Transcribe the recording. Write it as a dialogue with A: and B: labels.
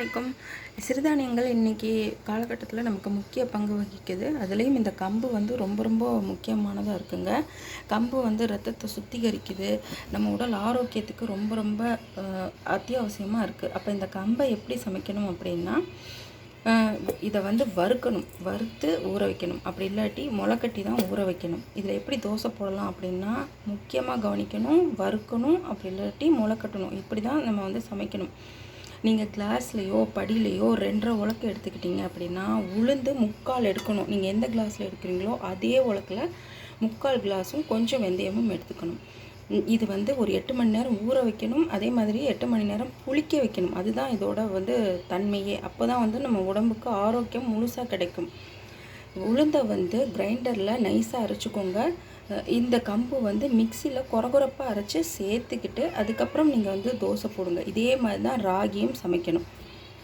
A: அலைக்கும். சிறுதானியங்கள் இன்றைக்கி காலகட்டத்தில் நமக்கு முக்கிய பங்கு வகிக்குது. அதுலேயும் இந்த கம்பு வந்து ரொம்ப ரொம்ப முக்கியமானதாக இருக்குங்க. கம்பு வந்து ரத்தத்தை சுத்திகரிக்குது, நம்ம உடல் ஆரோக்கியத்துக்கு ரொம்ப ரொம்ப அத்தியாவசியமாக இருக்குது. அப்போ இந்த கம்பை எப்படி சமைக்கணும் அப்படின்னா, இதை வந்து வறுத்து ஊற வைக்கணும். அப்படி இல்லாட்டி முளைக்கட்டி தான் ஊற வைக்கணும். இதில் எப்படி தோசை போடலாம் அப்படின்னா, முக்கியமாக கவனிக்கணும், வறுக்கணும், அப்படி இல்லாட்டி முளைக்கட்டணும். இப்படி தான் நம்ம வந்து சமைக்கணும். நீங்கள் கிளாஸ்லேயோ படியிலையோ 2.5 உலக்கு எடுத்துக்கிட்டிங்க அப்படின்னா, உளுந்து 3/4 எடுக்கணும். நீங்கள் எந்த கிளாஸில் எடுக்கிறீங்களோ அதே உலக்கில் 3/4 கிளாஸும் கொஞ்சம் வெந்தயமும் எடுத்துக்கணும். இது வந்து ஒரு 8 மணி நேரம் ஊற வைக்கணும். அதே மாதிரி 8 மணி நேரம் புளிக்க வைக்கணும். அதுதான் இதோட வந்து தன்மையே. அப்போ தான் வந்து நம்ம உடம்புக்கு ஆரோக்கியம் முழுசாக கிடைக்கும். உளுந்தை வந்து கிரைண்டரில் நைஸாக அரைச்சிக்கோங்க. இந்த கம்பு வந்து மிக்சியில் கொரகொரப்பாக அரைச்சி சேர்த்துக்கிட்டு அதுக்கப்புறம் நீங்கள் வந்து தோசை போடுங்க. இதே மாதிரி தான் ராகியும் சமைக்கணும்.